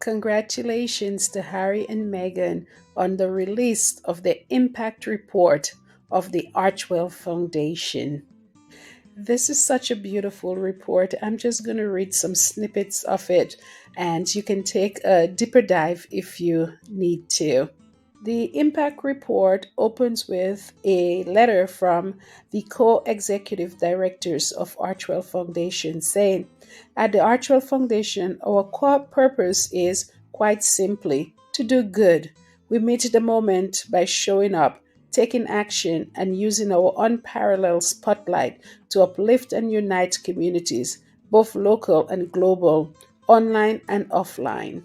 Congratulations to Harry and Meghan on the release of the impact report of the Archewell Foundation. This is such a beautiful report. I'm just going to read some snippets of it, and you can take a deeper dive if you need to. The impact report opens with a letter from the co-executive directors of Archewell Foundation saying, at the Archewell Foundation, our core purpose is, quite simply, to do good. We meet the moment by showing up, taking action, and using our unparalleled spotlight to uplift and unite communities, both local and global, online and offline.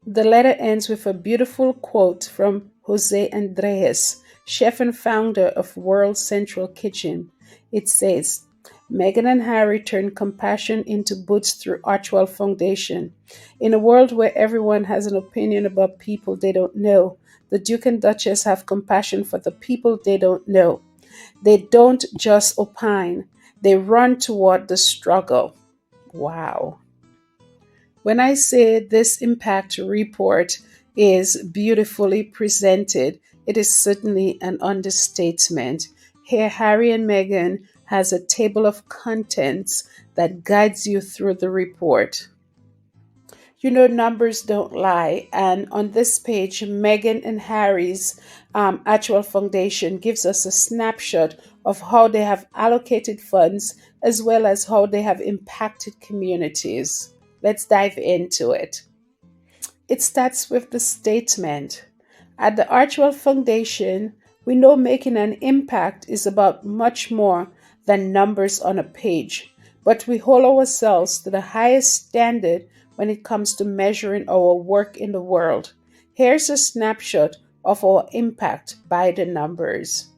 The letter ends with a beautiful quote from Jose Andres, chef and founder of World Central Kitchen. It says, Meghan and Harry turned compassion into boots through Archewell Foundation. In a world where everyone has an opinion about people they don't know, the Duke and Duchess have compassion for the people they don't know. They don't just opine, they run toward the struggle. Wow. When I say this impact report is beautifully presented, it is certainly an understatement. Here, Harry and Meghan has a table of contents that guides you through the report. You know, numbers don't lie. And on this page, Meghan and Harry's Archewell Foundation gives us a snapshot of how they have allocated funds as well as how they have impacted communities. Let's dive into it. It starts with the statement. At the Archewell Foundation, we know making an impact is about much more than numbers on a page, but we hold ourselves to the highest standard when it comes to measuring our work in the world. Here's a snapshot of our impact by the numbers.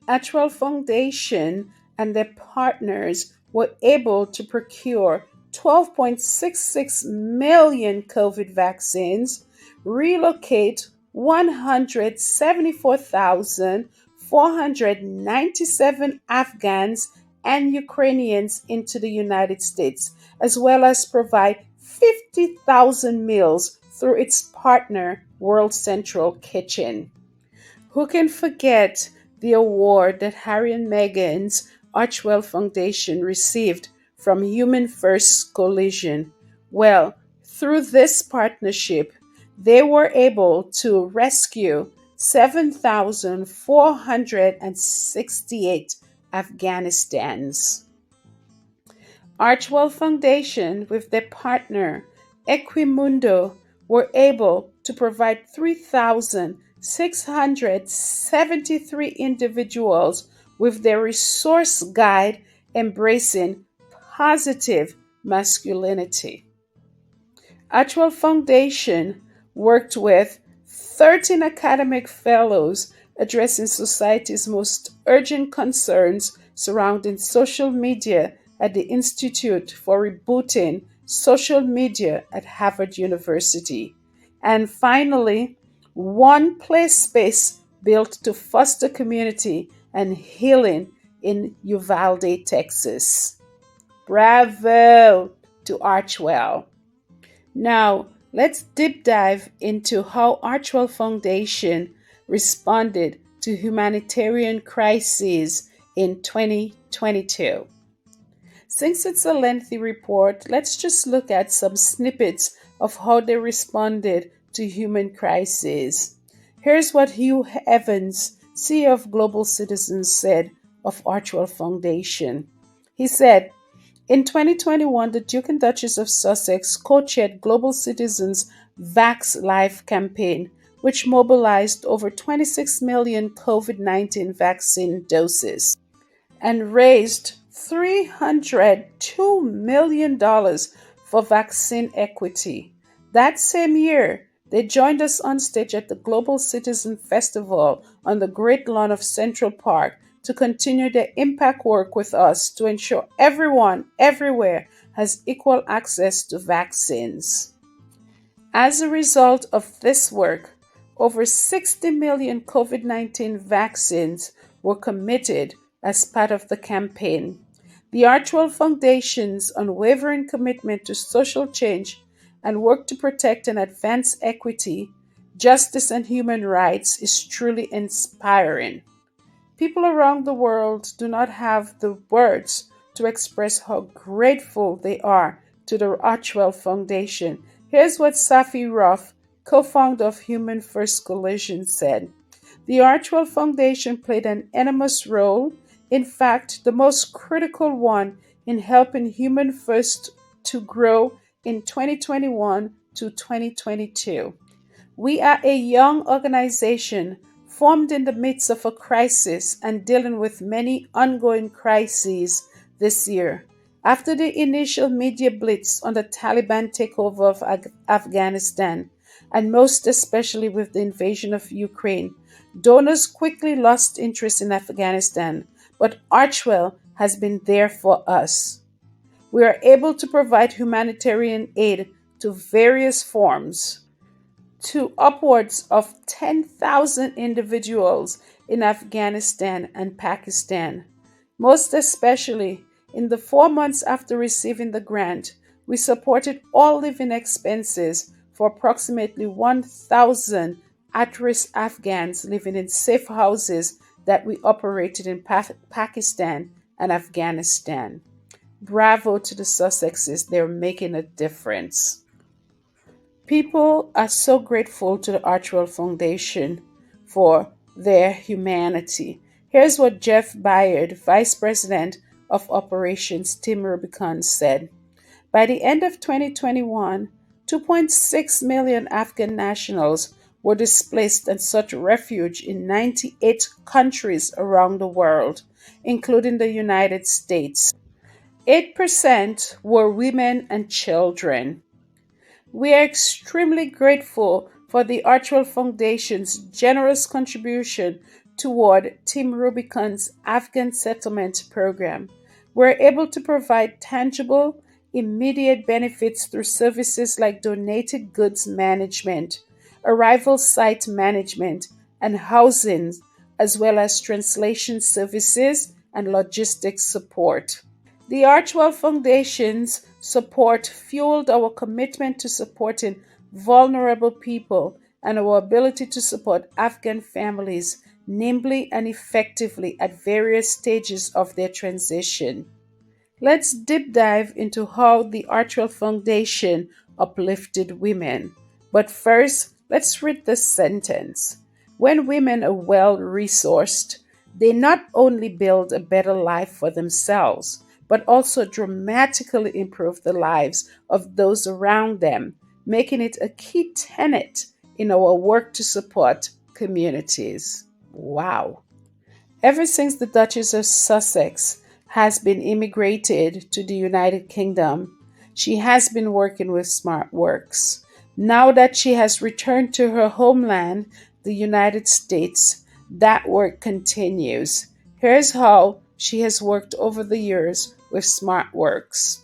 Archewell Foundation and their partners were able to procure 12.66 million COVID vaccines, relocate 174,497 Afghans and Ukrainians into the United States, as well as provide 50,000 meals through its partner, World Central Kitchen. Who can forget the award that Harry and Meghan's Archewell Foundation received from Human First Coalition? Well, through this partnership, they were able to rescue 7,468 Afghanistans. Archewell Foundation, with their partner Equimundo, were able to provide 3,673 individuals with their resource guide embracing positive masculinity. Archewell Foundation worked with 13 academic fellows addressing society's most urgent concerns surrounding social media at the Institute for Rebooting Social Media at Harvard University. And finally, one play space built to foster community and healing in Uvalde, Texas. Bravo to Archewell. Now, let's deep dive into how Archewell Foundation responded to humanitarian crises in 2022. Since it's a lengthy report, let's just look at some snippets of how they responded to human crises. Here's what Hugh Evans, CEO of Global Citizens, said of Archewell Foundation. He said, in 2021, the Duke and Duchess of Sussex co-chaired Global Citizens' Vax Life campaign, which mobilized over 26 million COVID-19 vaccine doses and raised $302 million for vaccine equity. That same year, they joined us on stage at the Global Citizen Festival on the Great Lawn of Central Park to continue their impact work with us to ensure everyone, everywhere, has equal access to vaccines. As a result of this work, over 60 million COVID-19 vaccines were committed as part of the campaign. The Archewell Foundation's unwavering commitment to social change and work to protect and advance equity, justice, and human rights is truly inspiring. People around the world do not have the words to express how grateful they are to the Archewell Foundation. Here's what Safi Ruff, co founder of Human First Coalition, said. The Archewell Foundation played an enormous role, in fact, the most critical one, in helping Human First to grow in 2021 to 2022. We are a young organization formed in the midst of a crisis and dealing with many ongoing crises this year. After the initial media blitz on the Taliban takeover of Afghanistan, and most especially with the invasion of Ukraine, donors quickly lost interest in Afghanistan, but Archwell has been there for us. We are able to provide humanitarian aid to various forms to upwards of 10,000 individuals in Afghanistan and Pakistan. Most especially, in the 4 months after receiving the grant, we supported all living expenses for approximately 1,000 at risk Afghans living in safe houses that we operated in Pakistan and Afghanistan. Bravo to the Sussexes, they're making a difference. People are so grateful to the Archewell Foundation for their humanity. Here's what Jeff Bayard, Vice President of Operations Team Rubicon, said. By the end of 2021, 2.6 million Afghan nationals were displaced and sought refuge in 98 countries around the world, including the United States. 8% were women and children. We are extremely grateful for the Archewell Foundation's generous contribution toward Team Rubicon's Afghan settlement program. We're able to provide tangible, immediate benefits through services like donated goods management, arrival site management, and housing, as well as translation services and logistics support. The Archewell Foundation's support fueled our commitment to supporting vulnerable people and our ability to support Afghan families nimbly and effectively at various stages of their transition. Let's deep dive into how the Archewell Foundation uplifted women. But first, let's read this sentence. When women are well resourced, they not only build a better life for themselves, but also dramatically improve the lives of those around them, making it a key tenet in our work to support communities. Wow. Ever since the Duchess of Sussex has been immigrated to the United Kingdom, she has been working with SmartWorks. Now that she has returned to her homeland, the United States, that work continues. Here's how she has worked over the years with SmartWorks.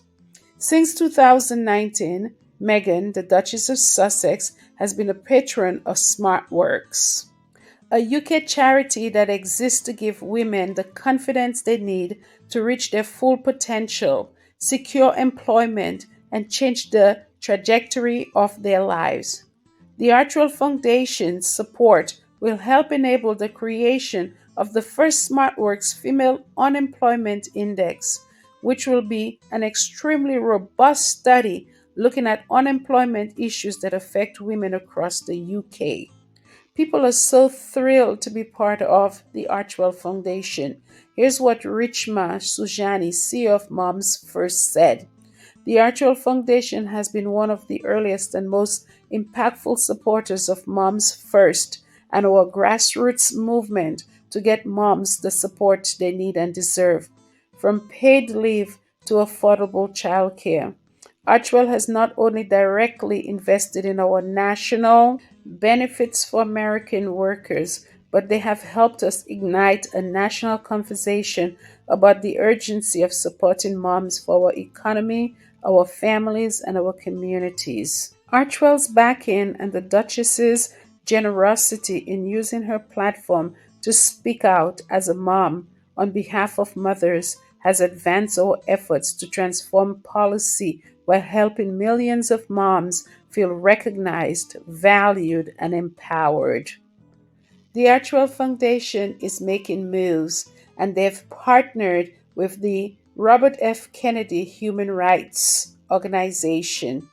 Since 2019, Meghan, the Duchess of Sussex, has been a patron of SmartWorks, a UK charity that exists to give women the confidence they need to reach their full potential, secure employment, and change the trajectory of their lives. The Archewell Foundation's support will help enable the creation of the first SmartWorks Female Unemployment Index, which will be an extremely robust study looking at unemployment issues that affect women across the UK. People are so thrilled to be part of the Archewell Foundation. Here's what Richma Sujani, CEO of Moms First, said. The Archewell Foundation has been one of the earliest and most impactful supporters of Moms First and our grassroots movement to get moms the support they need and deserve, from paid leave to affordable childcare. Archewell has not only directly invested in our national benefits for American workers, but they have helped us ignite a national conversation about the urgency of supporting moms for our economy, our families, and our communities. Archewell's backing and the Duchess's generosity in using her platform to speak out as a mom on behalf of mothers has advanced our efforts to transform policy while helping millions of moms feel recognized, valued, and empowered. The Archewell Foundation is making moves, and they've partnered with the Robert F. Kennedy Human Rights Organization.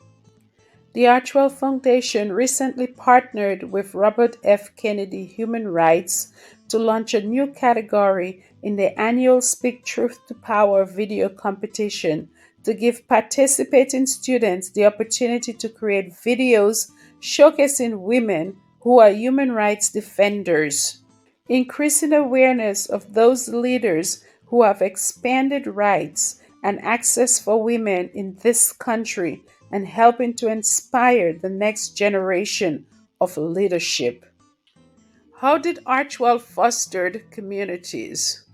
The Archewell Foundation recently partnered with Robert F. Kennedy Human Rights to launch a new category in the annual Speak Truth to Power video competition to give participating students the opportunity to create videos showcasing women who are human rights defenders. Increasing awareness of those leaders who have expanded rights and access for women in this country and helping to inspire the next generation of leadership. How did Archewell foster communities?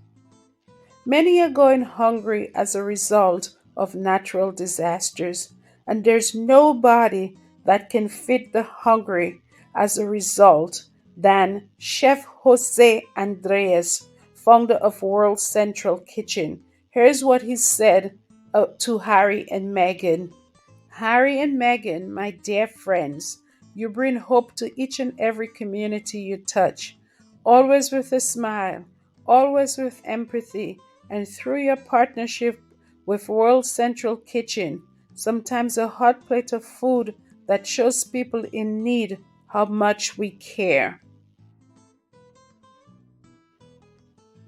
Many are going hungry as a result of natural disasters, and there's nobody that can feed the hungry as a result than Chef Jose Andres, founder of World Central Kitchen. Here's what he said to Harry and Meghan. Harry and Meghan, my dear friends, you bring hope to each and every community you touch, always with a smile, always with empathy, and through your partnership with World Central Kitchen, sometimes a hot plate of food that shows people in need how much we care.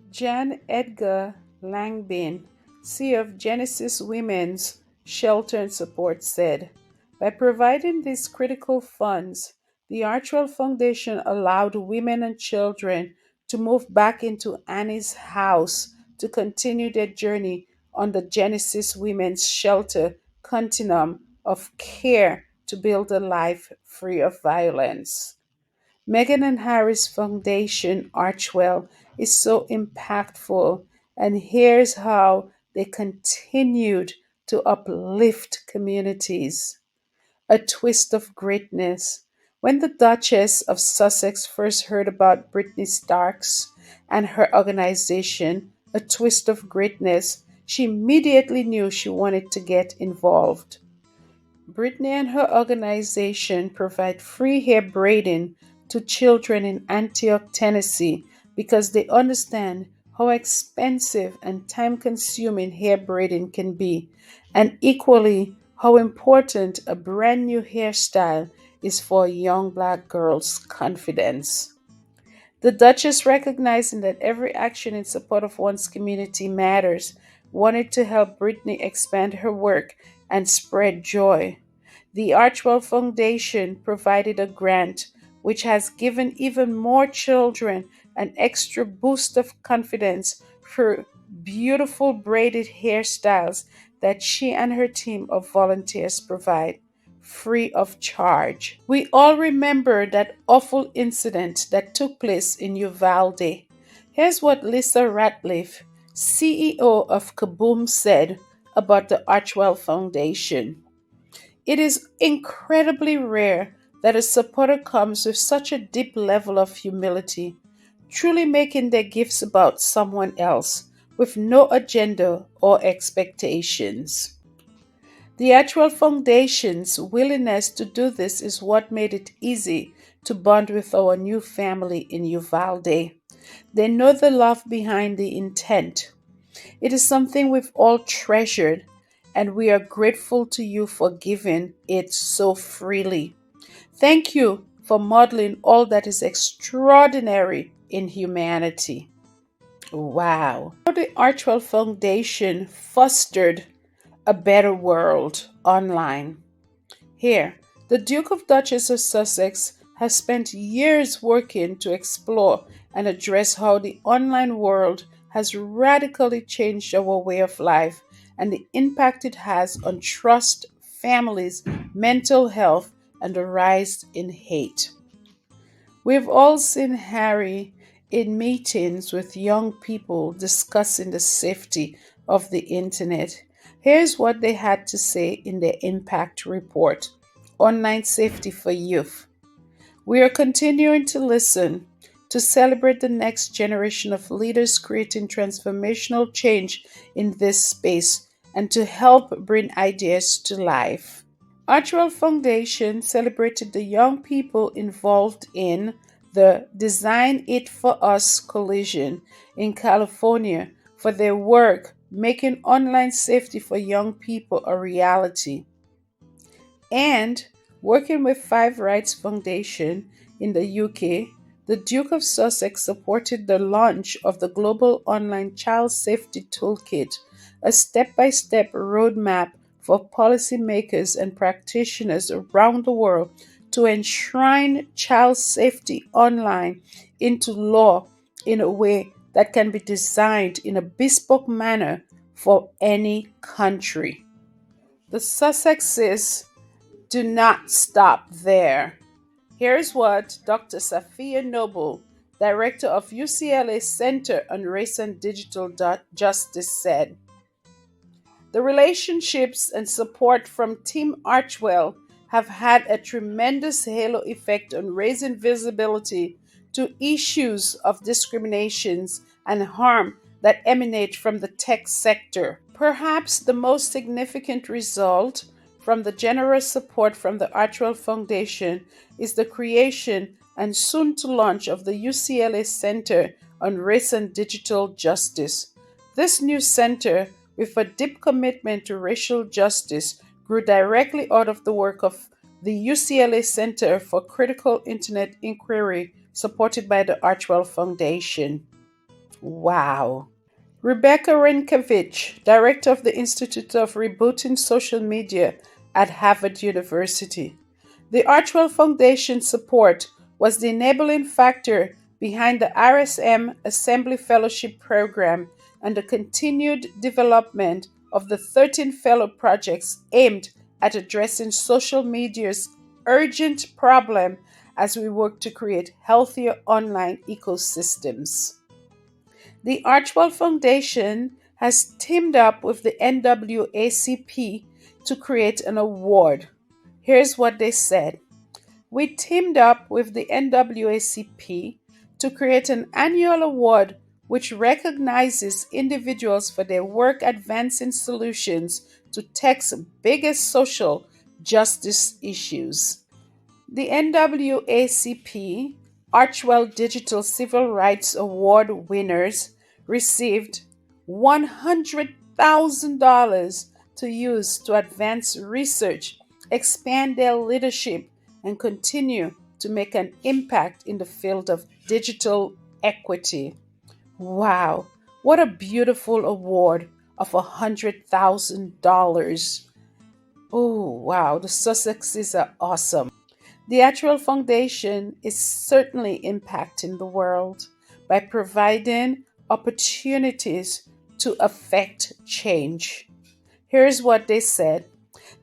Jan Edgar Langbin, CEO of Genesis Women's Shelter and Support, said, by providing these critical funds, the Archewell Foundation allowed women and children to move back into Annie's house to continue their journey on the Genesis Women's Shelter continuum of care to build a life free of violence. Meghan and Harry's foundation, Archewell, is so impactful, and here's how they continued to uplift communities. A twist of greatness. When the Duchess of Sussex first heard about Brittany Starks and her organization, A Twist of Greatness, she immediately knew she wanted to get involved. Brittany and her organization provide free hair braiding to children in Antioch, Tennessee, because they understand how expensive and time consuming hair braiding can be, and equally how important a brand new hairstyle is for a young black girl's confidence. The Duchess, recognizing that every action in support of one's community matters, wanted to help Brittany expand her work and spread joy. The Archewell Foundation provided a grant which has given even more children an extra boost of confidence through beautiful braided hairstyles that she and her team of volunteers provide free of charge. We all remember that awful incident that took place in Uvalde. Here's what Lisa Ratliff, CEO of Kaboom, said about the Archewell Foundation. It is incredibly rare that a supporter comes with such a deep level of humility, truly making their gifts about someone else, with no agenda or expectations. The Archewell Foundation's willingness to do this is what made it easy to bond with our new family in Uvalde. They know the love behind the intent. It is something we've all treasured, and we are grateful to you for giving it so freely. Thank you for modeling all that is extraordinary in humanity. Wow. How the Archewell Foundation fostered a better world online. Here, the Duke of Duchess of Sussex has spent years working to explore and address how the online world has radically changed our way of life and the impact it has on trust, families, mental health, and the rise in hate. We've all seen Harry in meetings with young people discussing the safety of the internet. Here's what they had to say in their impact report: Online Safety for Youth. We are continuing to listen. to celebrate the next generation of leaders creating transformational change in this space and to help bring ideas to life. Archewell Foundation celebrated the young people involved in the Design It For Us coalition in California for their work making online safety for young people a reality. And working with Five Rights Foundation in the UK, the Duke of Sussex supported the launch of the Global Online Child Safety Toolkit, a step by step roadmap for policymakers and practitioners around the world to enshrine child safety online into law in a way that can be designed in a bespoke manner for any country. The Sussexes do not stop there. Here's what Dr. Safia Noble, director of UCLA Center on Race and Digital Justice, said. The relationships and support from Team Archewell have had a tremendous halo effect on raising visibility to issues of discriminations and harm that emanate from the tech sector. Perhaps the most significant result from the generous support from the Archewell Foundation is the creation and soon to launch of the UCLA Center on Race and Digital Justice. This new center, with a deep commitment to racial justice, grew directly out of the work of the UCLA Center for Critical Internet Inquiry, supported by the Archewell Foundation. Wow. Rebecca Renkevich, director of the Institute of Rebooting Social Media at Harvard University. The Archewell Foundation support was the enabling factor behind the RSM Assembly Fellowship Program and the continued development of the 13 fellow projects aimed at addressing social media's urgent problem as we work to create healthier online ecosystems. The Archewell Foundation has teamed up with the NAACP to create an award. Here's what they said. We teamed up with the NAACP to create an annual award which recognizes individuals for their work advancing solutions to tech's biggest social justice issues. The NAACP Archewell Digital Civil Rights Award winners received $100,000 to use to advance research, expand their leadership, and continue to make an impact in the field of digital equity. Wow, what a beautiful award of $100,000. Oh, wow, the Sussexes are awesome. The Archewell Foundation is certainly impacting the world by providing opportunities to affect change. Here's what they said.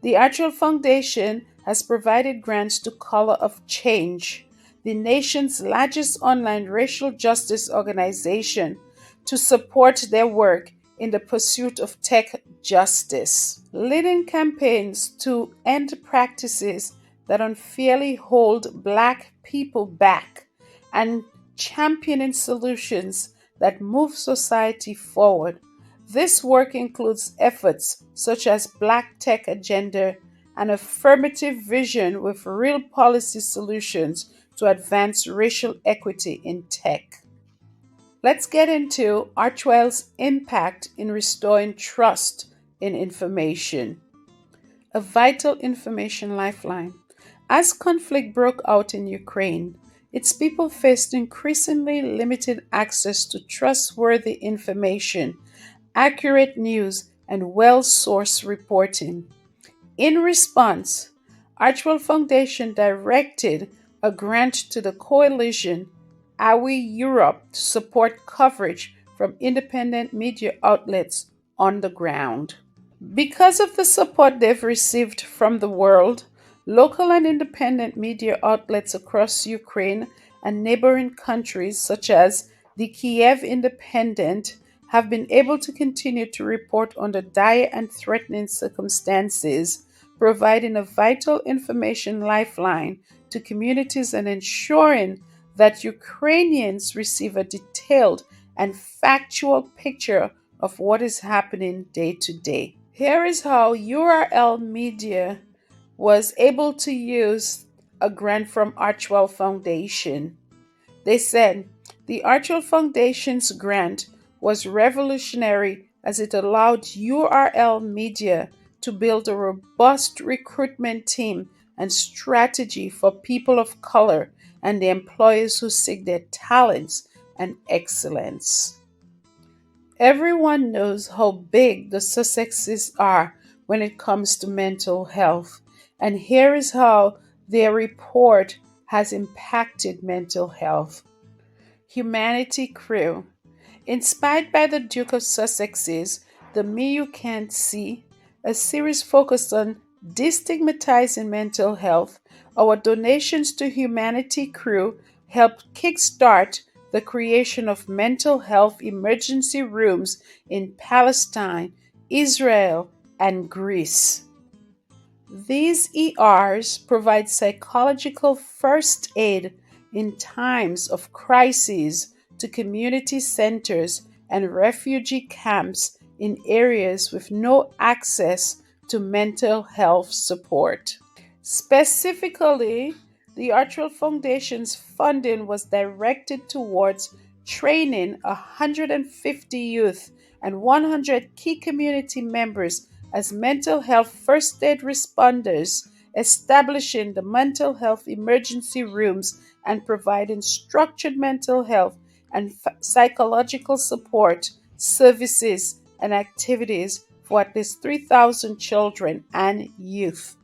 The Archewell Foundation has provided grants to Color of Change, the nation's largest online racial justice organization, to support their work in the pursuit of tech justice, leading campaigns to end practices that unfairly hold Black people back, and championing solutions that move society forward. This work includes efforts such as Black Tech Agenda, an affirmative vision with real policy solutions to advance racial equity in tech. Let's get into Archewell's impact in restoring trust in information. A vital information lifeline. As conflict broke out in Ukraine, its people faced increasingly limited access to trustworthy information, accurate news, and well-sourced reporting. In response, Archewell Foundation directed a grant to the coalition AWI Europe to support coverage from independent media outlets on the ground. Because of the support they've received from the world, local and independent media outlets across Ukraine and neighboring countries, such as the Kiev Independent, have been able to continue to report under dire and threatening circumstances, providing a vital information lifeline to communities and ensuring that Ukrainians receive a detailed and factual picture of what is happening day to day. Here is how URL Media was able to use a grant from Archewell Foundation. They said the Archewell Foundation's grant was revolutionary as it allowed URL Media to build a robust recruitment team and strategy for people of color and the employers who seek their talents and excellence. Everyone knows how big the Sussexes are when it comes to mental health, and here is how their report has impacted mental health. Humanity Crew. Inspired by the Duke of Sussexes, The Me You Can't See, a series focused on destigmatizing mental health, our donations to Humanity Crew helped kickstart the creation of mental health emergency rooms in Palestine, Israel, and Greece. These ERs provide psychological first aid in times of crises to community centers and refugee camps in areas with no access to mental health support. Specifically, the Archewell Foundation's funding was directed towards training 150 youth and 100 key community members as mental health first aid responders, establishing the mental health emergency rooms, and providing structured mental health and psychological support services and activities for at least 3,000 children and youth.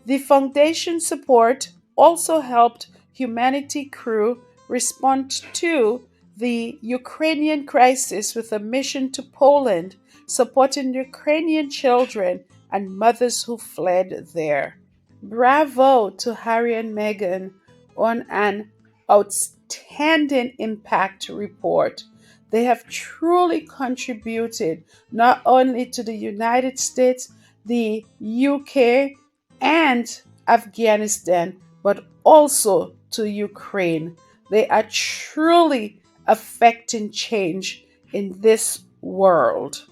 The foundation support also helped Humanity Crew respond to the Ukrainian crisis with a mission to Poland, supporting Ukrainian children and mothers who fled there. Bravo to Harry and Meghan on an outstanding impact report. They have truly contributed not only to the United States, the UK, and Afghanistan, but also to Ukraine. They are truly affecting change in this world.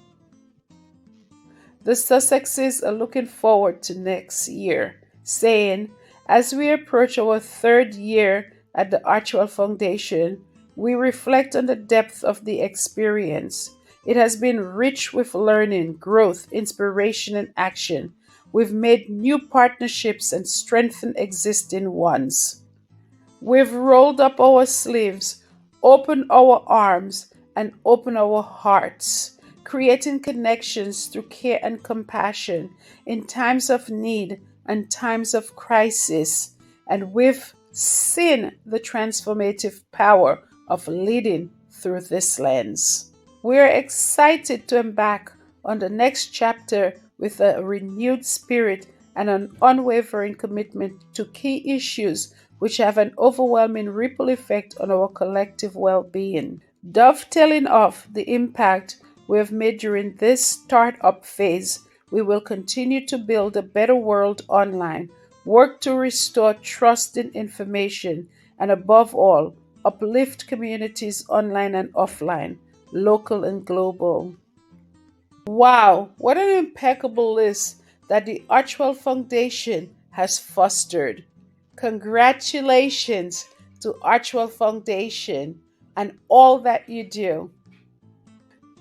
The Sussexes are looking forward to next year, saying, as we approach our third year at the Archewell Foundation, we reflect on the depth of the experience. It has been rich with learning, growth, inspiration, and action. We've made new partnerships and strengthened existing ones. We've rolled up our sleeves, opened our arms, and opened our hearts, creating connections through care and compassion in times of need and times of crisis. And we've seen the transformative power of leading through this lens. We're excited to embark on the next chapter with a renewed spirit and an unwavering commitment to key issues which have an overwhelming ripple effect on our collective well-being. Dovetailing off the impact we have made during this startup phase, we will continue to build a better world online, work to restore trust in information, and above all, uplift communities online and offline, local and global. Wow, what an impeccable list that the Archewell Foundation has fostered. Congratulations to Archewell Foundation and all that you do.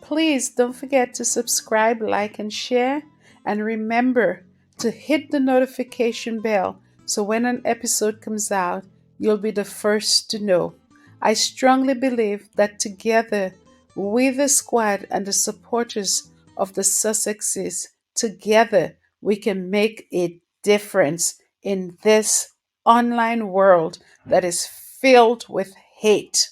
Please don't forget to subscribe, like, and share. And remember to hit the notification bell so when an episode comes out, you'll be the first to know. I strongly believe that together, we, the squad, and the supporters of the Sussexes, together we can make a difference in this online world that is filled with hate.